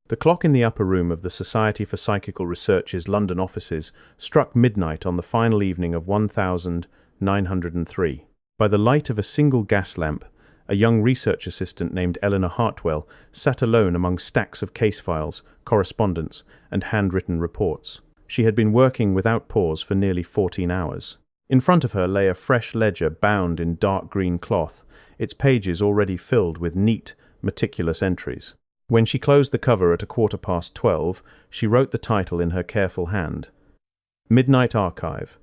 The clock in the upper room of the Society for Psychical Research's London offices struck midnight on the final evening of 1903. By the light of a single gas lamp, a young research assistant named Eleanor Hartwell sat alone among stacks of case files, correspondence, and handwritten reports. She had been working without pause for nearly 14 hours. In front of her lay a fresh ledger bound in dark green cloth, its pages already filled with neat, meticulous entries. When she closed the cover at 12:15, she wrote the title in her careful hand. Midnight Archive.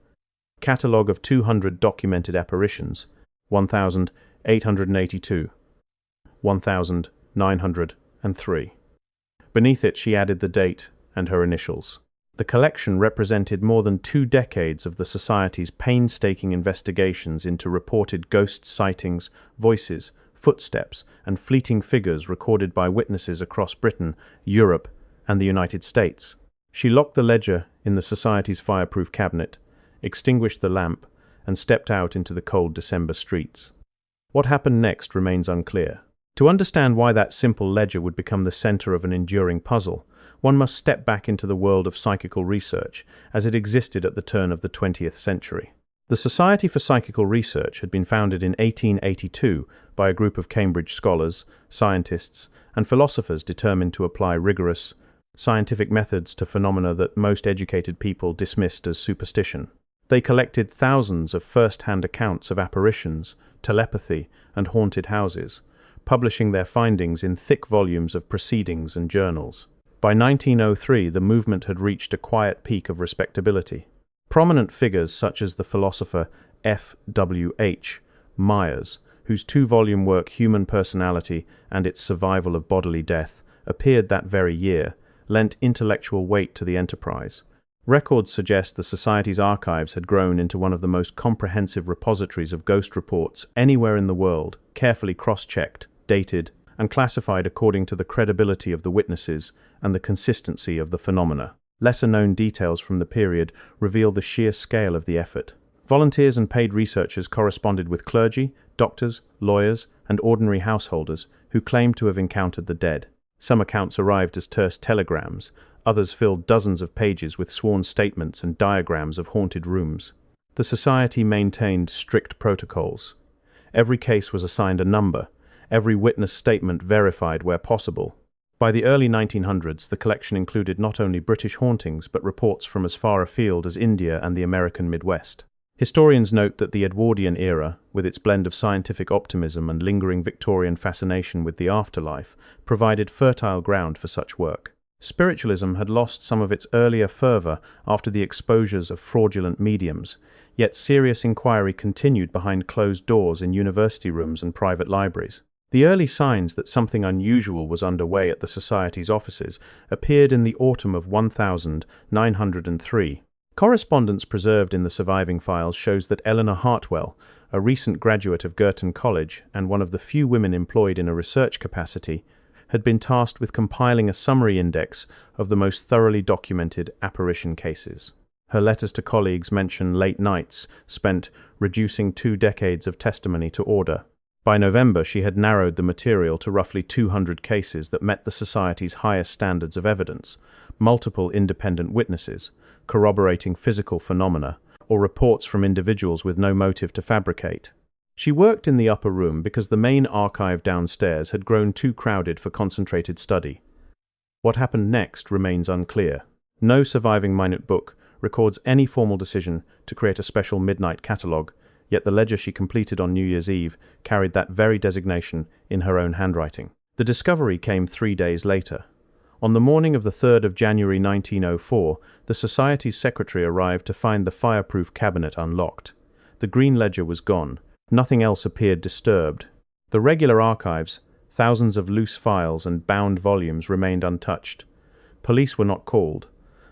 Catalogue of 200 documented apparitions. 1,882. 1,903. Beneath it she added the date and her initials. The collection represented more than 2 decades of the Society's painstaking investigations into reported ghost sightings, voices, footsteps, and fleeting figures recorded by witnesses across Britain, Europe, and the United States. She locked the ledger in the Society's fireproof cabinet, extinguished the lamp, and stepped out into the cold December streets. What happened next remains unclear. To understand why that simple ledger would become the center of an enduring puzzle, one must step back into the world of psychical research as it existed at the turn of the 20th century. The Society for Psychical Research had been founded in 1882 by a group of Cambridge scholars, scientists, and philosophers determined to apply rigorous, scientific methods to phenomena that most educated people dismissed as superstition. They collected thousands of first-hand accounts of apparitions, telepathy, and haunted houses, publishing their findings in thick volumes of proceedings and journals. By 1903, the movement had reached a quiet peak of respectability. Prominent figures such as the philosopher F.W.H. Myers, whose 2-volume work Human Personality and Its Survival of Bodily Death appeared that very year, lent intellectual weight to the enterprise. Records suggest the Society's archives had grown into one of the most comprehensive repositories of ghost reports anywhere in the world, carefully cross-checked, dated, and classified according to the credibility of the witnesses and the consistency of the phenomena. Lesser-known details from the period reveal the sheer scale of the effort. Volunteers and paid researchers corresponded with clergy, doctors, lawyers, and ordinary householders who claimed to have encountered the dead. Some accounts arrived as terse telegrams, others filled dozens of pages with sworn statements and diagrams of haunted rooms. The Society maintained strict protocols. Every case was assigned a number, every witness statement verified where possible. By the early 1900s, the collection included not only British hauntings but reports from as far afield as India and the American Midwest. Historians note that the Edwardian era, with its blend of scientific optimism and lingering Victorian fascination with the afterlife, provided fertile ground for such work. Spiritualism had lost some of its earlier fervor after the exposures of fraudulent mediums, yet serious inquiry continued behind closed doors in university rooms and private libraries. The early signs that something unusual was underway at the Society's offices appeared in the autumn of 1903. Correspondence preserved in the surviving files shows that Eleanor Hartwell, a recent graduate of Girton College and one of the few women employed in a research capacity, had been tasked with compiling a summary index of the most thoroughly documented apparition cases. Her letters to colleagues mention late nights spent reducing 2 decades of testimony to order. By November, she had narrowed the material to roughly 200 cases that met the Society's highest standards of evidence, multiple independent witnesses, corroborating physical phenomena, or reports from individuals with no motive to fabricate. She worked in the upper room because the main archive downstairs had grown too crowded for concentrated study. What happened next remains unclear. No surviving minute book records any formal decision to create a special midnight catalogue, yet the ledger she completed on New Year's Eve carried that very designation in her own handwriting. The discovery came 3 days later. On the morning of the 3rd of January 1904, the Society's secretary arrived to find the fireproof cabinet unlocked. The green ledger was gone. Nothing else appeared disturbed. The regular archives, thousands of loose files and bound volumes remained untouched. Police were not called.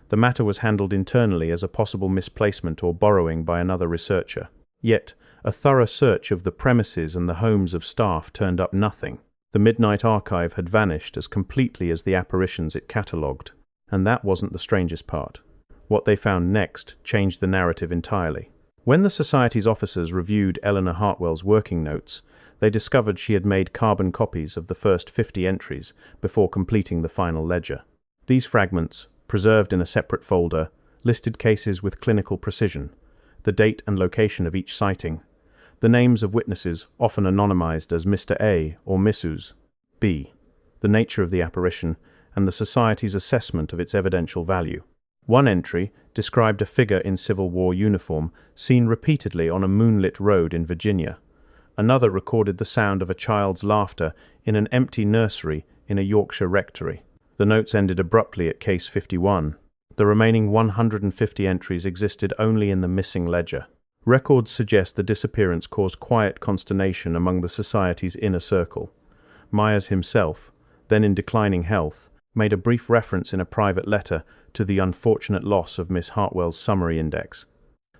The matter was handled internally as a possible misplacement or borrowing by another researcher. Yet, a thorough search of the premises and the homes of staff turned up nothing. The Midnight Archive had vanished as completely as the apparitions it catalogued. And that wasn't the strangest part. What they found next changed the narrative entirely. When the Society's officers reviewed Eleanor Hartwell's working notes, They discovered she had made carbon copies of the first 50 entries before completing the final ledger. These fragments, preserved in a separate folder, listed cases with clinical precision, the date and location of each sighting, the names of witnesses often anonymized as Mr. A or Mrs. B, the nature of the apparition, and the Society's assessment of its evidential value. One entry described a figure in Civil War uniform seen repeatedly on a moonlit road in Virginia. Another recorded the sound of a child's laughter in an empty nursery in a Yorkshire rectory. The notes ended abruptly at case 51. The remaining 150 entries existed only in the missing ledger. Records suggest the disappearance caused quiet consternation among the Society's inner circle. Myers himself, then in declining health, made a brief reference in a private letter to the unfortunate loss of Miss Hartwell's summary index.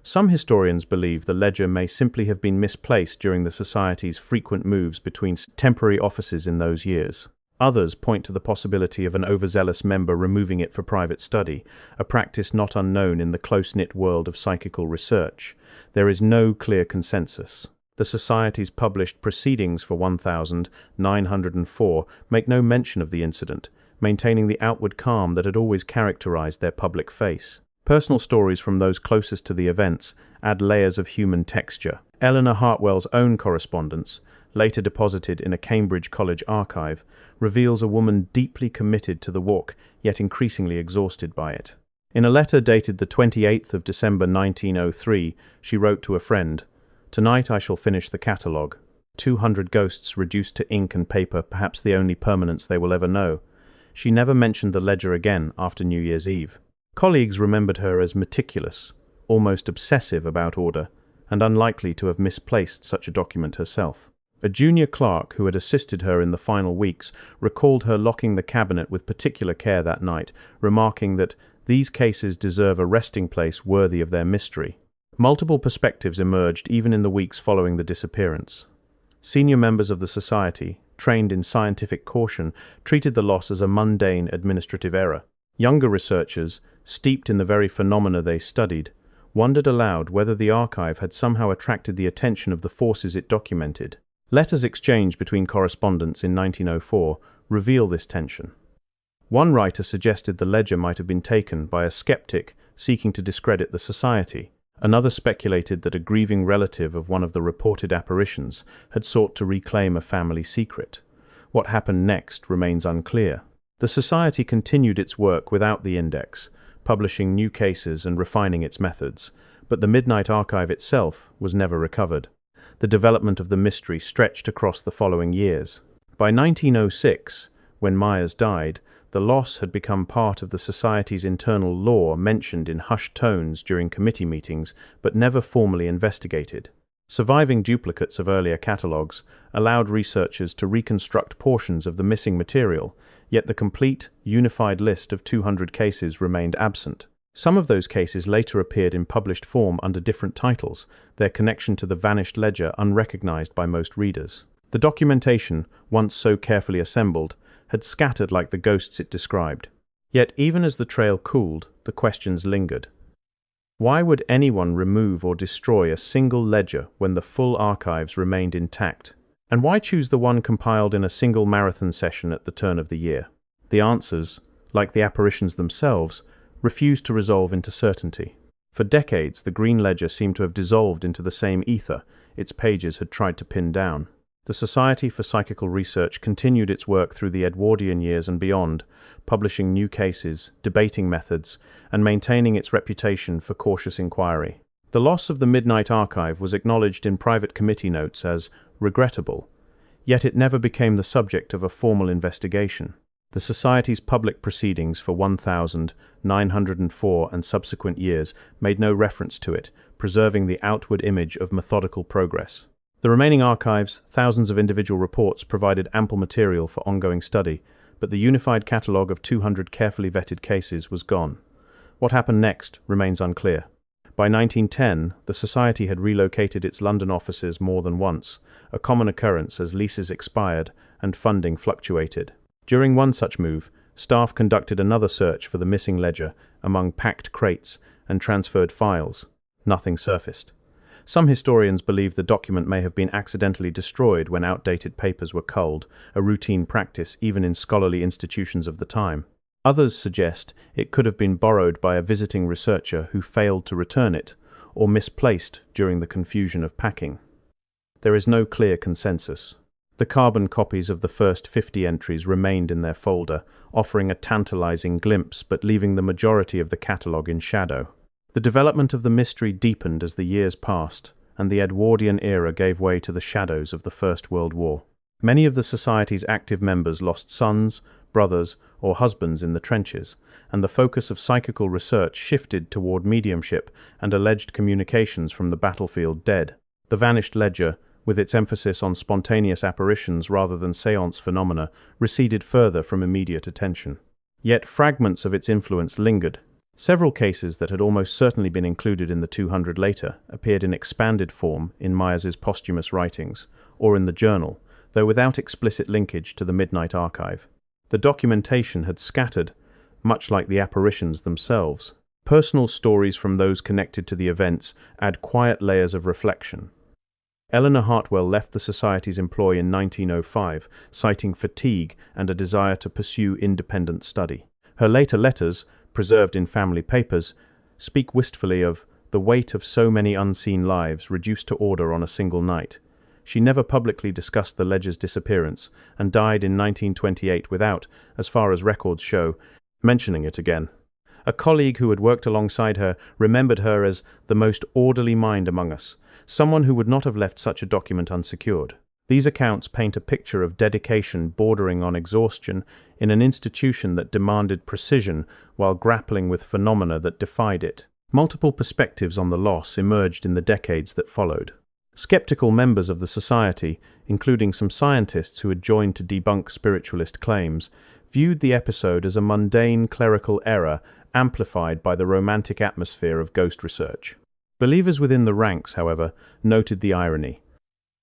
Some historians believe the ledger may simply have been misplaced during the Society's frequent moves between temporary offices in those years. Others point to the possibility of an overzealous member removing it for private study, a practice not unknown in the close-knit world of psychical research. There is no clear consensus. The Society's published proceedings for 1904 make no mention of the incident, maintaining the outward calm that had always characterized their public face. Personal stories from those closest to the events add layers of human texture. Eleanor Hartwell's own correspondence, later deposited in a Cambridge College archive, reveals a woman deeply committed to the work, yet increasingly exhausted by it. In a letter dated the 28th of December 1903, she wrote to a friend, "Tonight I shall finish the catalogue. 200 ghosts reduced to ink and paper, perhaps the only permanence they will ever know." She never mentioned the ledger again after New Year's Eve. Colleagues remembered her as meticulous, almost obsessive about order, and unlikely to have misplaced such a document herself. A junior clerk who had assisted her in the final weeks recalled her locking the cabinet with particular care that night, remarking that these cases deserve a resting place worthy of their mystery. Multiple perspectives emerged even in the weeks following the disappearance. Senior members of the Society, trained in scientific caution, treated the loss as a mundane administrative error. Younger researchers, steeped in the very phenomena they studied, wondered aloud whether the archive had somehow attracted the attention of the forces it documented. Letters exchanged between correspondents in 1904 reveal this tension. One writer suggested the ledger might have been taken by a skeptic seeking to discredit the Society. Another speculated that a grieving relative of one of the reported apparitions had sought to reclaim a family secret. What happened next remains unclear. The Society continued its work without the index, publishing new cases and refining its methods, but the Midnight Archive itself was never recovered. The development of the mystery stretched across the following years. By 1906, when Myers died, the loss had become part of the Society's internal lore, mentioned in hushed tones during committee meetings, but never formally investigated. Surviving duplicates of earlier catalogues allowed researchers to reconstruct portions of the missing material, yet the complete, unified list of 200 cases remained absent. Some of those cases later appeared in published form under different titles, their connection to the vanished ledger unrecognized by most readers. The documentation, once so carefully assembled, had scattered like the ghosts it described. Yet even as the trail cooled, the questions lingered. Why would anyone remove or destroy a single ledger when the full archives remained intact? And why choose the one compiled in a single marathon session at the turn of the year? The answers, like the apparitions themselves, refused to resolve into certainty. For decades, the Green Ledger seemed to have dissolved into the same ether its pages had tried to pin down. The Society for Psychical Research continued its work through the Edwardian years and beyond, publishing new cases, debating methods, and maintaining its reputation for cautious inquiry. The loss of the Midnight Archive was acknowledged in private committee notes as regrettable, yet it never became the subject of a formal investigation. The Society's public proceedings for 1904 and subsequent years made no reference to it, preserving the outward image of methodical progress. The remaining archives, thousands of individual reports, provided ample material for ongoing study, but the unified catalogue of 200 carefully vetted cases was gone. What happened next remains unclear. By 1910, the Society had relocated its London offices more than once, a common occurrence as leases expired and funding fluctuated. During one such move, staff conducted another search for the missing ledger among packed crates and transferred files. Nothing surfaced. Some historians believe the document may have been accidentally destroyed when outdated papers were culled, a routine practice even in scholarly institutions of the time. Others suggest it could have been borrowed by a visiting researcher who failed to return it, or misplaced during the confusion of packing. There is no clear consensus. The carbon copies of the first 50 entries remained in their folder, offering a tantalizing glimpse but leaving the majority of the catalogue in shadow. The development of the mystery deepened as the years passed, and the Edwardian era gave way to the shadows of the First World War. Many of the Society's active members lost sons, brothers, or husbands in the trenches, and the focus of psychical research shifted toward mediumship and alleged communications from the battlefield dead. The vanished ledger, with its emphasis on spontaneous apparitions rather than seance phenomena, receded further from immediate attention. Yet fragments of its influence lingered. Several cases that had almost certainly been included in the 200 later appeared in expanded form in Myers's posthumous writings, or in the journal, though without explicit linkage to the Midnight Archive. The documentation had scattered, much like the apparitions themselves. Personal stories from those connected to the events add quiet layers of reflection. Eleanor Hartwell left the Society's employ in 1905, citing fatigue and a desire to pursue independent study. Her later letters, preserved in family papers, speak wistfully of the weight of so many unseen lives reduced to order on a single night. She never publicly discussed the ledger's disappearance and died in 1928 without, as far as records show, mentioning it again. A colleague who had worked alongside her remembered her as the most orderly mind among us, someone who would not have left such a document unsecured. These accounts paint a picture of dedication bordering on exhaustion in an institution that demanded precision while grappling with phenomena that defied it. Multiple perspectives on the loss emerged in the decades that followed. Skeptical members of the Society, including some scientists who had joined to debunk spiritualist claims, viewed the episode as a mundane clerical error amplified by the romantic atmosphere of ghost research. Believers within the ranks, however, noted the irony.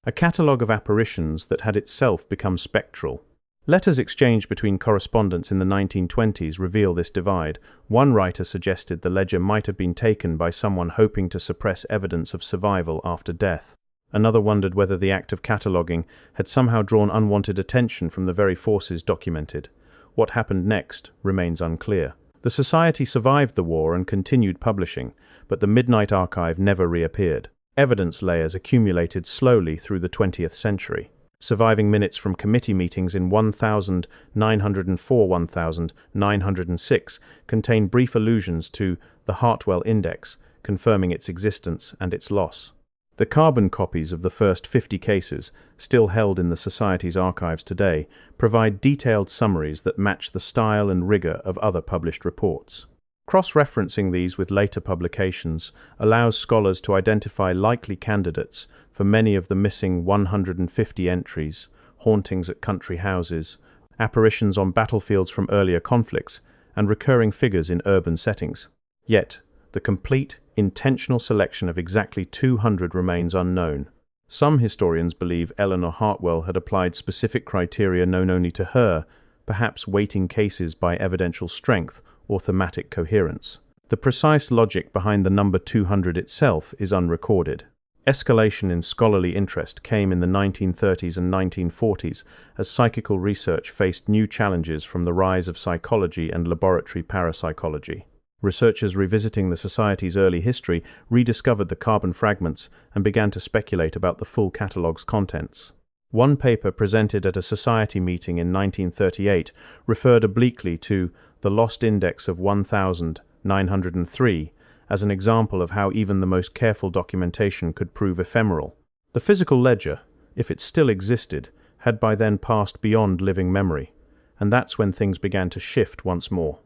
A catalogue of apparitions that had itself become spectral. Letters exchanged between correspondents in the 1920s reveal this divide. One writer suggested the ledger might have been taken by someone hoping to suppress evidence of survival after death. Another wondered whether the act of cataloguing had somehow drawn unwanted attention from the very forces documented. What happened next remains unclear. The Society survived the war and continued publishing, but the Midnight Archive never reappeared. Evidence layers accumulated slowly through the 20th century. Surviving minutes from committee meetings in 1904-1906 contain brief allusions to the Hartwell Index, confirming its existence and its loss. The carbon copies of the first 50 cases, still held in the Society's archives today, provide detailed summaries that match the style and rigor of other published reports. Cross-referencing these with later publications allows scholars to identify likely candidates for many of the missing 150 entries, hauntings at country houses, apparitions on battlefields from earlier conflicts, and recurring figures in urban settings. Yet, the complete, intentional selection of exactly 200 remains unknown. Some historians believe Eleanor Hartwell had applied specific criteria known only to her, perhaps weighting cases by evidential strength or thematic coherence. The precise logic behind the number 200 itself is unrecorded. Escalation in scholarly interest came in the 1930s and 1940s as psychical research faced new challenges from the rise of psychology and laboratory parapsychology. Researchers revisiting the Society's early history rediscovered the carbon fragments and began to speculate about the full catalogue's contents. One paper presented at a Society meeting in 1938 referred obliquely to the lost index of 1903 as an example of how even the most careful documentation could prove ephemeral. The physical ledger, if it still existed, had by then passed beyond living memory, and that's when things began to shift once more.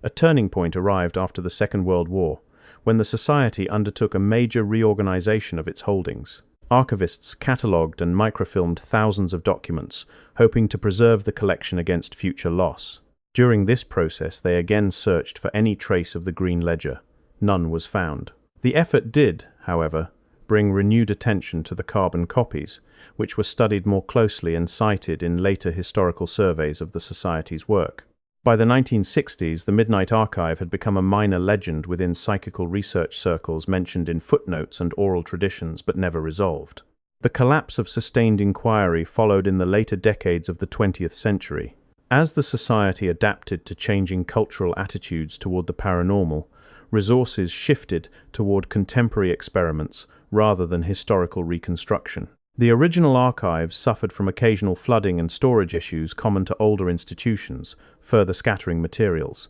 A turning point arrived after the Second World War, when the Society undertook a major reorganization of its holdings. Archivists catalogued and microfilmed thousands of documents, hoping to preserve the collection against future loss. During this process, they again searched for any trace of the Green Ledger. None was found. The effort did, however, bring renewed attention to the carbon copies, which were studied more closely and cited in later historical surveys of the Society's work. By the 1960s, the Midnight Archive had become a minor legend within psychical research circles, mentioned in footnotes and oral traditions, but never resolved. The collapse of sustained inquiry followed in the later decades of the 20th century. As the society adapted to changing cultural attitudes toward the paranormal, resources shifted toward contemporary experiments rather than historical reconstruction. The original archives suffered from occasional flooding and storage issues common to older institutions, further scattering materials.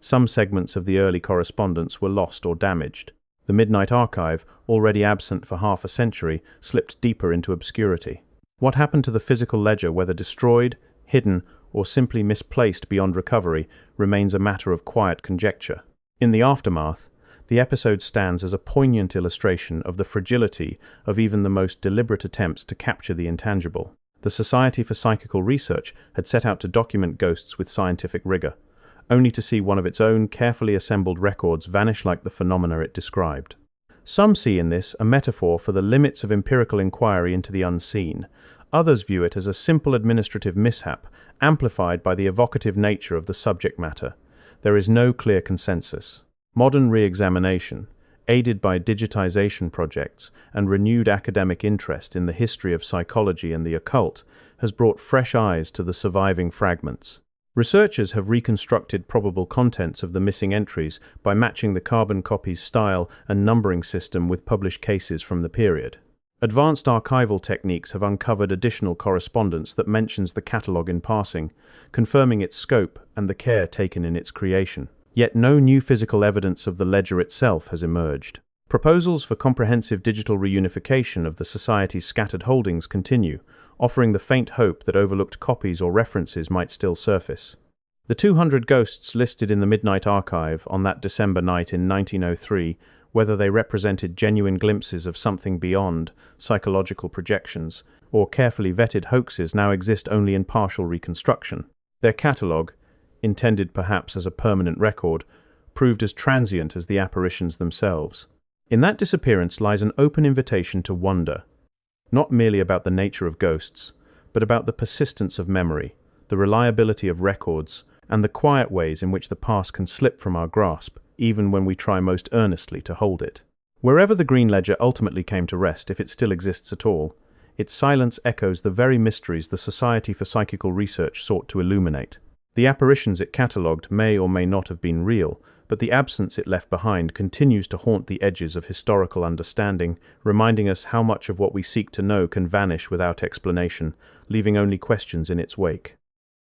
Some segments of the early correspondence were lost or damaged. The Midnight Archive, already absent for half a century, slipped deeper into obscurity. What happened to the physical ledger, whether destroyed, hidden, or simply misplaced beyond recovery, remains a matter of quiet conjecture. In the aftermath, the episode stands as a poignant illustration of the fragility of even the most deliberate attempts to capture the intangible. The Society for Psychical Research had set out to document ghosts with scientific rigor, only to see one of its own carefully assembled records vanish like the phenomena it described. Some see in this a metaphor for the limits of empirical inquiry into the unseen. Others view it as a simple administrative mishap, amplified by the evocative nature of the subject matter. There is no clear consensus. Modern re-examination, aided by digitization projects and renewed academic interest in the history of psychology and the occult, has brought fresh eyes to the surviving fragments. Researchers have reconstructed probable contents of the missing entries by matching the carbon copy's style and numbering system with published cases from the period. Advanced archival techniques have uncovered additional correspondence that mentions the catalogue in passing, confirming its scope and the care taken in its creation. Yet no new physical evidence of the ledger itself has emerged. Proposals for comprehensive digital reunification of the Society's scattered holdings continue, offering the faint hope that overlooked copies or references might still surface. The 200 ghosts listed in the Midnight Archive on that December night in 1903, whether they represented genuine glimpses of something beyond psychological projections or carefully vetted hoaxes, now exist only in partial reconstruction. Their catalogue, intended perhaps as a permanent record, proved as transient as the apparitions themselves. In that disappearance lies an open invitation to wonder, not merely about the nature of ghosts, but about the persistence of memory, the reliability of records, and the quiet ways in which the past can slip from our grasp, even when we try most earnestly to hold it. Wherever the Green Ledger ultimately came to rest, if it still exists at all, its silence echoes the very mysteries the Society for Psychical Research sought to illuminate. The apparitions it catalogued may or may not have been real, but the absence it left behind continues to haunt the edges of historical understanding, reminding us how much of what we seek to know can vanish without explanation, leaving only questions in its wake.